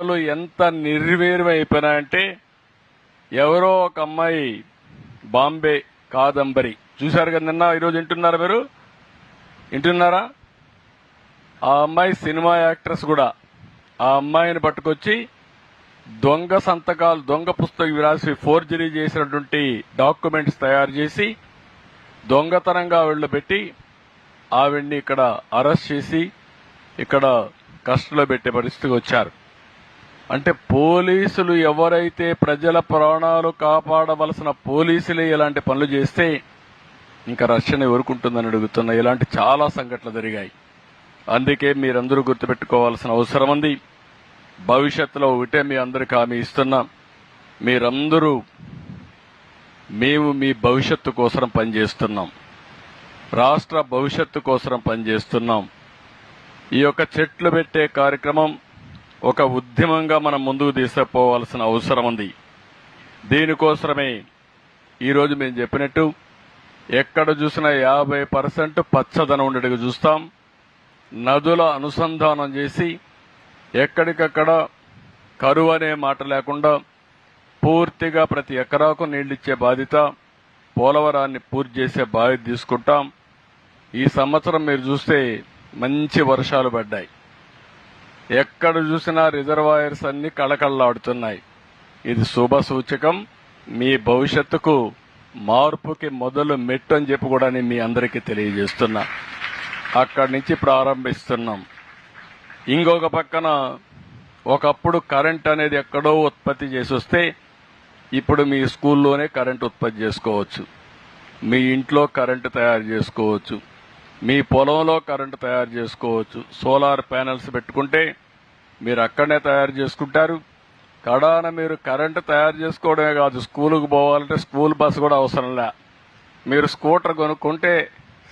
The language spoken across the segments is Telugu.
ఎంత నిర్వీర్యం అయిపోయినాయంటే ఎవరో ఒక అమ్మాయి బాంబే కాదంబరి చూశారు కదా నిన్న. ఈరోజు వింటున్నారా మీరు? వింటున్నారా? ఆ అమ్మాయి సినిమా యాక్ట్రెస్ కూడా. ఆ అమ్మాయిని పట్టుకొచ్చి దొంగ సంతకాలు, దొంగ పుస్తకం రాసి ఫోర్జరీ చేసినటువంటి డాక్యుమెంట్స్ తయారు చేసి దొంగతనంగా ఆవిడలో పెట్టి ఆవిడ్ని ఇక్కడ అరెస్ట్ చేసి ఇక్కడ కస్టడీలో పెట్టే పరిస్థితికి వచ్చారు. అంటే పోలీసులు ఎవరైతే ప్రజల ప్రాణాలు కాపాడవలసిన పోలీసులే ఇలాంటి పనులు చేస్తే ఇంకా రక్షణ ఎవరుకుంటుందని అడుగుతున్నా. ఇలాంటి చాలా సంఘటనలు జరిగాయి. అందుకే మీరందరూ గుర్తుపెట్టుకోవాల్సిన అవసరం ఉంది. భవిష్యత్తులో ఒకటే మీ అందరికీ హామీ ఇస్తున్నాం. మీరందరూ మేము మీ భవిష్యత్తు కోసం పనిచేస్తున్నాం, రాష్ట్ర భవిష్యత్తు కోసం పనిచేస్తున్నాం. ఈ యొక్క చెట్లు పెట్టే కార్యక్రమం ఒక ఉద్యమంగా మనం ముందుకు తీసుకుపోవాల్సిన అవసరం ఉంది. దీనికోసమే ఈరోజు మేము చెప్పినట్టు ఎక్కడ చూసినా 50% పచ్చదనం ఉండేట్టుగా చూస్తాం. నదుల అనుసంధానం చేసి ఎక్కడికక్కడ కరువు అనే మాట లేకుండా పూర్తిగా ప్రతి ఎకరాకు నీళ్లిచ్చే బాధ్యత, పోలవరాన్ని పూర్తి చేసే బాధ్యత తీసుకుంటాం. ఈ సంవత్సరం మీరు చూస్తే మంచి వర్షాలు పడ్డాయి. ఎక్కడ చూసినా రిజర్వాయర్స్ అన్ని కళకళలాడుతున్నాయి. ఇది శుభ సూచకం. మీ భవిష్యత్తుకు మార్పుకి మొదలు మెట్టు అని చెప్పి కూడా నేను మీ అందరికీ తెలియజేస్తున్నా. అక్కడి నుంచి ప్రారంభిస్తున్నాం. ఇంకొక పక్కన ఒకప్పుడు కరెంట్ అనేది ఎక్కడో ఉత్పత్తి చేసి వస్తే ఇప్పుడు మీ స్కూల్లోనే కరెంట్ ఉత్పత్తి చేసుకోవచ్చు, మీ ఇంట్లో కరెంటు తయారు చేసుకోవచ్చు, మీ పొలంలో కరెంటు తయారు చేసుకోవచ్చు. సోలార్ ప్యానెల్స్ పెట్టుకుంటే మీరు అక్కడనే తయారు చేసుకుంటారు. కడాన మీరు కరెంటు తయారు చేసుకోవడమే కాదు, స్కూలుకు పోవాలంటే స్కూల్ బస్సు కూడా అవసరం లే. మీరు స్కూటర్ కొనుక్కుంటే,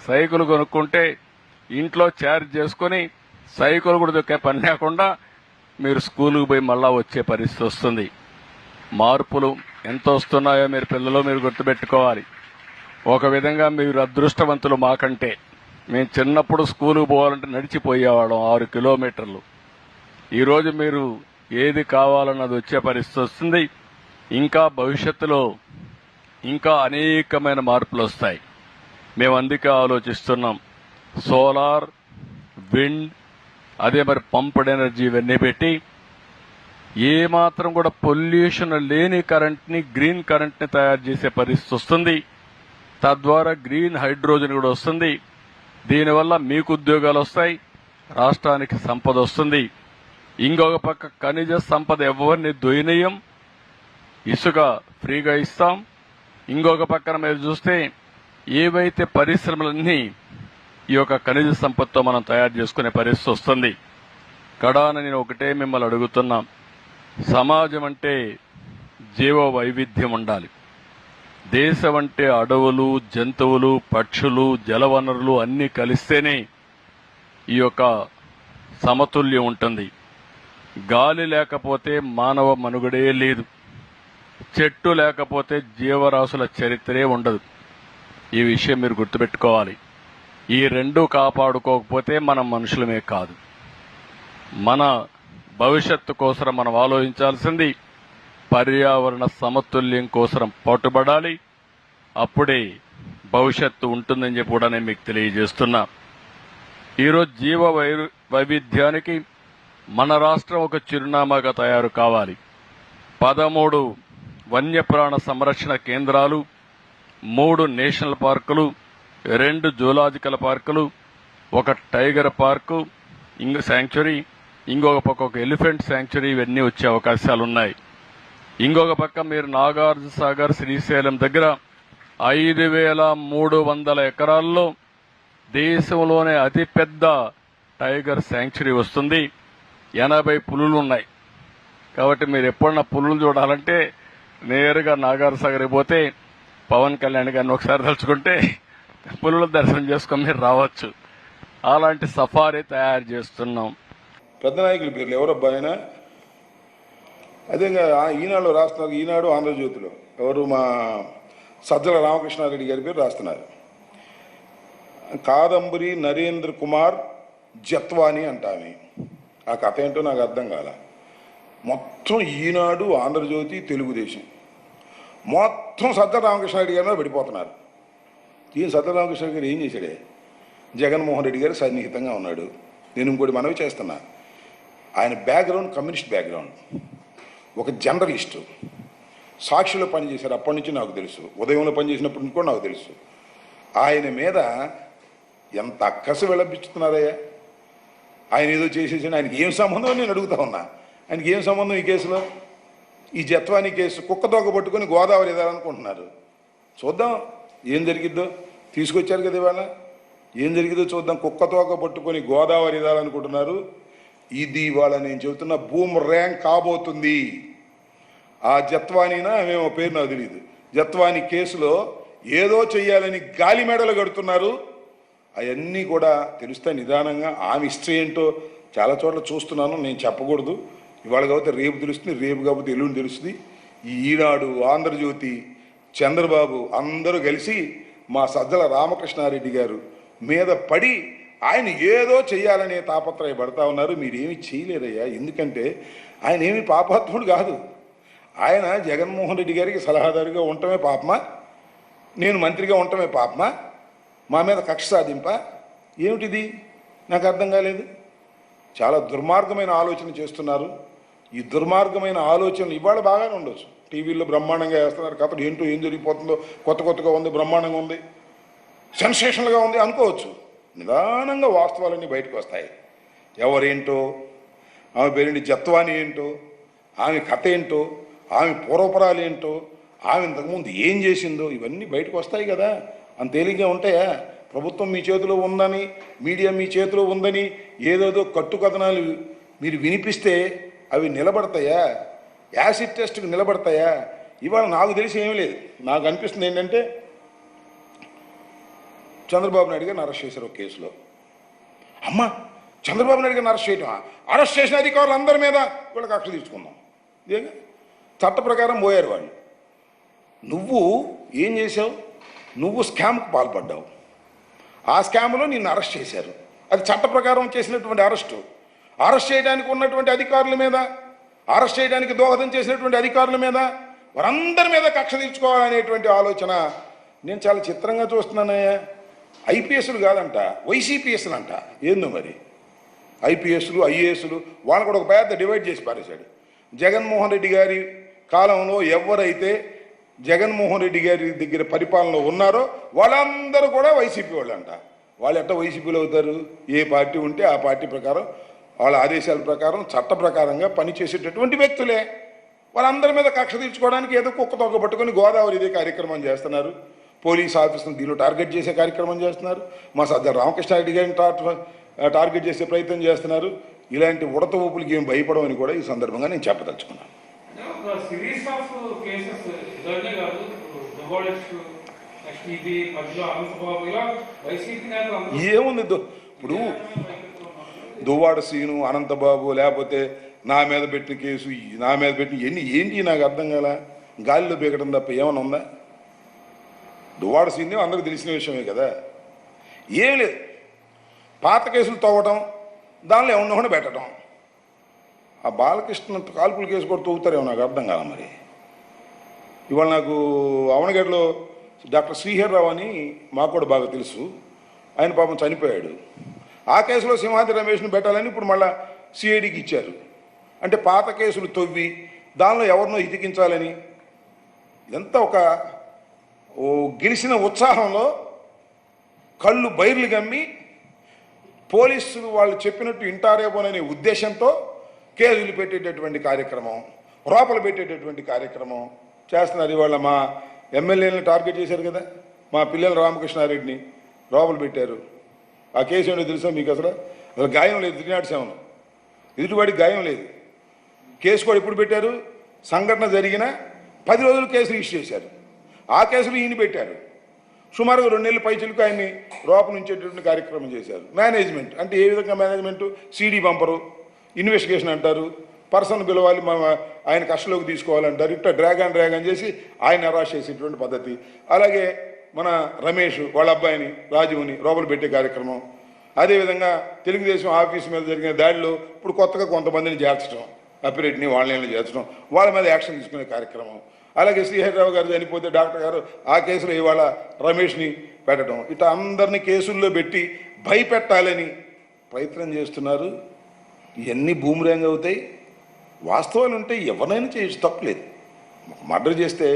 సైకిల్ కొనుక్కుంటే ఇంట్లో ఛార్జ్ చేసుకుని సైకిల్ కూడా దొక్కే పని లేకుండా మీరు స్కూలుకు పోయి మళ్ళా వచ్చే పరిస్థితి వస్తుంది. మార్పులు ఎంత వస్తున్నాయో మీరు పిల్లలు మీరు గుర్తుపెట్టుకోవాలి. ఒక విధంగా మీరు అదృష్టవంతులు మాకంటే. మేము చిన్నప్పుడు స్కూలుకు పోవాలంటే నడిచిపోయేవాళ్ళం 6 కిలోమీటర్లు. ఈరోజు మీరు ఏది కావాలన్నది వచ్చే పరిస్థితి వస్తుంది. ఇంకా భవిష్యత్తులో ఇంకా అనేకమైన మార్పులు వస్తాయి. మేము అందుకే ఆలోచిస్తున్నాం. సోలార్, విండ్, అదే మరి పంప్డ్ ఎనర్జీ ఇవన్నీ పెట్టి ఏమాత్రం కూడా పొల్యూషన్ లేని కరెంట్ని, గ్రీన్ కరెంట్ని తయారు చేసే పరిస్థితి వస్తుంది. తద్వారా గ్రీన్ హైడ్రోజన్ కూడా వస్తుంది. దీనివల్ల మీకు ఉద్యోగాలు వస్తాయి, రాష్ట్రానికి సంపద వస్తుంది. ఇంకొక పక్క ఖనిజ సంపద ఎవరిని దొయినయం, ఇసుక ఫ్రీగా ఇస్తాం. ఇంకొక పక్కన మీరు చూస్తే ఏవైతే పరిశ్రమలన్నీ ఈ యొక్క ఖనిజ సంపదతో మనం తయారు చేసుకునే పరిస్థితి వస్తుంది. కడాన నేను ఒకటే మిమ్మల్ని అడుగుతున్నా. సమాజం అంటే జీవ వైవిధ్యం ఉండాలి. దేశం అంటే అడవులు, జంతువులు, పక్షులు, జలవనరులు అన్నీ కలిస్తేనే ఈ యొక్క సమతుల్యం ఉంటుంది. గాలి లేకపోతే మానవ మనుగడే లేదు. చెట్టు లేకపోతే జీవరాశుల చరిత్రే ఉండదు. ఈ విషయం మీరు గుర్తుపెట్టుకోవాలి. ఈ రెండు కాపాడుకోకపోతే మనం మనుషులమే కాదు. మన భవిష్యత్తు కోసం మనం ఆలోచించాల్సింది పర్యావరణ సమతుల్యం కోసం పట్టుబడాలి. అప్పుడే భవిష్యత్తు ఉంటుందని చెప్పి కూడా నేను మీకు తెలియజేస్తున్నా. ఈరోజు జీవ వైవిధ్యానికి మన రాష్ట్రం ఒక చిరునామాగా తయారు కావాలి. 13 వన్యప్రాణ సంరక్షణ కేంద్రాలు, 3 నేషనల్ పార్కులు, 2 జూలాజికల్ పార్కులు, 1 టైగర్ పార్కు, శాంక్చురీ, ఇంకొక పక్క ఒక ఎలిఫెంట్ శాంక్చురీ, ఇవన్నీ వచ్చే అవకాశాలున్నాయి. ఇంకొక పక్క మీరు నాగార్జున సాగర్, శ్రీశైలం దగ్గర 5,300 ఎకరాల్లో దేశంలోనే అతిపెద్ద టైగర్ శాంక్చురీ వస్తుంది. 80 పులులు ఉన్నాయి. కాబట్టి మీరు ఎప్పుడన్నా పులులు చూడాలంటే నేరుగా నాగార్జున సాగర్కి పోతే పవన్ కళ్యాణ్ గారిని ఒకసారి తలుచుకుంటే పులుల దర్శనం చేసుకొని మీరు రావచ్చు. అలాంటి సఫారీ తయారు చేస్తున్నాం. పెద్ద నాయకుల పేర్లు ఎవరబ్బా ఆయన? అదే ఈనాడు రాస్తున్నారు. ఈనాడు, ఆంధ్రజ్యోతిలో ఎవరు మా సజ్జల రామకృష్ణారెడ్డి గారి పేరు రాస్తున్నారు. కాదంబరి నరేంద్ర కుమార్ జత్వాని అంటామి. ఆ కథ ఏంటో నాకు అర్థం కాల. మొత్తం ఈనాడు, ఆంధ్రజ్యోతి, తెలుగుదేశం మొత్తం సజ్జల రామకృష్ణారెడ్డి గారి మీద పడిపోతున్నారు. ఈయన సజ్జల రామకృష్ణారెడ్డి గారు ఏం చేశాడే? జగన్మోహన్ రెడ్డి గారు సన్నిహితంగా ఉన్నాడు. నేను ఇంకోటి మనవి చేస్తున్నా, ఆయన బ్యాక్గ్రౌండ్ కమ్యూనిస్ట్ బ్యాక్గ్రౌండ్, ఒక జర్నలిస్టు, సాక్షిలో పనిచేశారు. అప్పటి నుంచి నాకు తెలుసు, ఉదయంలో పనిచేసినప్పటి నుంచి కూడా నాకు తెలుసు. ఆయన మీద ఎంత అక్కసు విలపించుతున్నారయ్యా. ఆయన ఏదో చేసేసి ఆయనకి ఏం సంబంధం అని నేను అడుగుతా ఉన్నా. ఆయనకి ఏం సంబంధం ఈ కేసులో? ఈ జత్వానీ కేసు కుక్కతోక పట్టుకొని గోదావరి ఎదాలనుకుంటున్నారు. చూద్దాం ఏం జరిగిద్దో. తీసుకొచ్చారు కదా ఇవాళ, ఏం జరిగిద్దో చూద్దాం. కుక్కతోక పట్టుకొని గోదావరి ఎదాలనుకుంటున్నారు. ఇది ఇవాళ నేను చెబుతున్న బూమ్ ర్యాంక్ కాబోతుంది. ఆ జత్వానీనా మేము పేరు నాకు తెలియదు, జత్వానీ కేసులో ఏదో చెయ్యాలని గాలి మెడలు కడుతున్నారు. అవన్నీ కూడా తెలుస్తాయి నిదానంగా. ఆమె హిస్టరీ ఏంటో చాలా చోట్ల చూస్తున్నాను, నేను చెప్పకూడదు. ఇవాళ కాకపోతే రేపు తెలుస్తుంది, రేపు కాకపోతే ఎల్లుండి తెలుస్తుంది. ఈ ఈనాడు, ఆంధ్రజ్యోతి, చంద్రబాబు అందరూ కలిసి మా సజ్జల రామకృష్ణారెడ్డి గారు మీద పడి ఆయన ఏదో చెయ్యాలనే తాపత్రయపడతా ఉన్నారు. మీరేమి చేయలేరయ్యా. ఎందుకంటే ఆయన ఏమి పాపాత్ముడు కాదు. ఆయన జగన్మోహన్ రెడ్డి గారికి సలహాదారుగా ఉండటమే పాపమా? నేను మంత్రిగా ఉండటమే పాపమా? మా మీద కక్ష సాధింప ఏమిటిది? నాకు అర్థం కాలేదు. చాలా దుర్మార్గమైన ఆలోచన చేస్తున్నారు. ఈ దుర్మార్గమైన ఆలోచనలు ఇవాళ బాగానే ఉండొచ్చు, టీవీల్లో బ్రహ్మాండంగా వేస్తున్నారు. కథలు ఏంటో, ఏం జరిగిపోతుందో, కొత్తగా ఉంది, బ్రహ్మాండంగా ఉంది, సెన్సేషనల్గా ఉంది అనుకోవచ్చు. నిదానంగా వాస్తవాలన్నీ బయటకు వస్తాయి. ఎవరేంటో, ఆమె పేరేంటి, జత్వాని ఏంటో, ఆమె కథ ఏంటో, ఆమె పూర్వపరాలు ఏంటో, ఆమె ఇంతకుముందు ఏం చేసిందో ఇవన్నీ బయటకు వస్తాయి కదా. అంత తేలిగ్గా ఉంటాయా? ప్రభుత్వం మీ చేతిలో ఉందని, మీడియా మీ చేతిలో ఉందని ఏదేదో కట్టుకథనాలు మీరు వినిపిస్తే అవి నిలబడతాయా? యాసిడ్ టెస్ట్కి నిలబడతాయా? ఇవాళ నాకు తెలిసి ఏమీ లేదు. నాకు అనిపిస్తుంది ఏంటంటే, చంద్రబాబు నాయుడు గారిని అరెస్ట్ చేశారు ఒక కేసులో. అమ్మ, చంద్రబాబు నాయుడు గారిని అరెస్ట్ చేయటం, అరెస్ట్ చేసిన అధికారులు అందరి మీద వీళ్ళకి కక్ష తీర్చుకుందాం. ఇదేగా చట్ట ప్రకారం పోయారు వాళ్ళు. నువ్వు ఏం చేసావు? నువ్వు స్కామ్కు పాల్పడ్డావు. ఆ స్కామ్లో నిన్ను అరెస్ట్ చేశారు. అది చట్ట ప్రకారం చేసినటువంటి అరెస్టు. అరెస్ట్ చేయడానికి ఉన్నటువంటి అధికారుల మీద, అరెస్ట్ చేయడానికి దోహదం చేసినటువంటి అధికారుల మీద, వారందరి మీద కక్ష తీర్చుకోవాలనేటువంటి ఆలోచన నేను చాలా చిత్రంగా చూస్తున్నానయ్యా. ఐపీఎస్లు కాదంట, వైసీపీఎస్లు అంట. ఏందో మరి ఐపీఎస్లు, ఐఏఎస్లు వాళ్ళని కూడా ఒక పెద్ద డివైడ్ చేసి పారేశాడు. జగన్మోహన్ రెడ్డి గారి కాలంలో ఎవరైతే జగన్మోహన్ రెడ్డి గారి దగ్గర పరిపాలనలో ఉన్నారో వాళ్ళందరూ కూడా వైసీపీ వాళ్ళు అంట. వాళ్ళు ఎట్లా వైసీపీలో అవుతారు? ఏ పార్టీ ఉంటే ఆ పార్టీ ప్రకారం, వాళ్ళ ఆదేశాల ప్రకారం, చట్ట ప్రకారంగా పనిచేసేటటువంటి వ్యక్తులే. వాళ్ళందరి మీద కక్ష తీర్చుకోవడానికి ఏదో కుక్కతోక పట్టుకొని గోదావరి ఇదే కార్యక్రమం చేస్తున్నారు. పోలీస్ ఆఫీసును దీనిలో టార్గెట్ చేసే కార్యక్రమం చేస్తున్నారు. మా సజ్జల రామకృష్ణారెడ్డి గారిని టార్గెట్ చేసే ప్రయత్నం చేస్తున్నారు. ఇలాంటి ఉడత ఊపులకి ఏం భయపడమని కూడా ఈ సందర్భంగా నేను చెప్పదలుచుకున్నాను. ఏముంది ఇప్పుడు, దువ్వాడ సీను, అనంతబాబు, లేకపోతే నా మీద పెట్టిన కేసు, నా మీద పెట్టిన ఏంటి నాకు అర్థం కాల. గాలిలో బీగడం తప్ప ఏమైనా ఉందా? దువ్వాడ సీను అందరికి తెలిసిన విషయమే కదా. ఏం లేదు, పాత కేసులు తవ్వటం, దానిలో ఏమన్నా పెట్టడం. ఆ బాలకృష్ణ కాల్పుల కేసు కూడా తవ్వుతారేమో నాకు అర్థం కాదు. మరి ఇవాళ నాకు అవనగడ్డలో డాక్టర్ శ్రీహర్రావు అని మాకు కూడా బాగా తెలుసు. ఆయన పాపం చనిపోయాడు. ఆ కేసులో సింహాద్రి రమేష్ను పెట్టాలని ఇప్పుడు మళ్ళీ సిఐడికి ఇచ్చారు. అంటే పాత కేసులు తవ్వి దానిలో ఎవరినో ఇతికించాలని, ఇదంతా ఒక గెలిచిన ఉత్సాహంలో కళ్ళు బైర్లు గమ్మి పోలీసులు వాళ్ళు చెప్పినట్టు ఇంటారేమోననే ఉద్దేశంతో కేసులు పెట్టేటటువంటి కార్యక్రమం, రోపలు పెట్టేటటువంటి కార్యక్రమం చేస్తున్నారు. ఇవాళ మా ఎమ్మెల్యేలను టార్గెట్ చేశారు కదా, మా పిల్లల రామకృష్ణారెడ్డిని రోపలు పెట్టారు. ఆ కేసు ఏంటో తెలుసా మీకు? అసలు గాయం లేదు, 307 ఎదుటివాడికి గాయం లేదు. కేసు కూడా ఎప్పుడు పెట్టారు? సంఘటన జరిగిన 10 రోజులు కేసు రిజిస్టర్ చేశారు. ఆ కేసులు ఈయన పెట్టారు. సుమారుగా 2 నెలల పైచిలకు ఆయన్ని రోప నుంచేటటువంటి కార్యక్రమం చేశారు. మేనేజ్మెంట్ అంటే ఏ విధంగా మేనేజ్మెంట్? సీడీ పంపరు, ఇన్వెస్టిగేషన్ అంటారు, పర్సన్ పిలవాలి, ఆయన కస్టడీలోకి తీసుకోవాలంటారు. ఇట్లా డ్రాగ్ అండ్ చేసి ఆయన అరెస్ట్ చేసేటువంటి పద్ధతి. అలాగే మన రమేష్ వాళ్ళ అబ్బాయిని, రాజుని రోపలు పెట్టే కార్యక్రమం. అదేవిధంగా తెలుగుదేశం ఆఫీస్ మీద జరిగిన దాడిలో ఇప్పుడు కొత్తగా కొంతమందిని చేర్చడం. అప్పిరెడ్డిని వాళ్ళని చేర్చడం, వాళ్ళ మీద యాక్షన్ తీసుకునే కార్యక్రమం. అలాగే శ్రీహరిరావు గారు చనిపోతే డాక్టర్ గారు ఆ కేసులో ఇవాళ రమేష్ని పెట్టడం, ఇట్లా అందరినీ కేసుల్లో పెట్టి భయపెట్టాలని ప్రయత్నం చేస్తున్నారు. ఇవన్నీ బూమరాంగ్ అవుతాయి. వాస్తవాలు ఉంటే ఎవరినైనా చేయొచ్చు, తప్పలేదు. మర్డర్ చేస్తే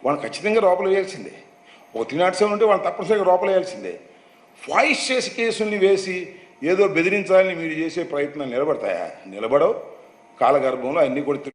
వాళ్ళని ఖచ్చితంగా లోపల వేయాల్సిందే. ఒక 307 ఉంటే వాళ్ళని తప్పనిసరిగా లోపల వేయాల్సిందే. వాయిస్ చేసి కేసుల్ని వేసి ఏదో బెదిరించాలని మీరు చేసే ప్రయత్నాలు నిలబడతాయా? నిలబడవు. కాలగర్భంలో అన్నీ కూడా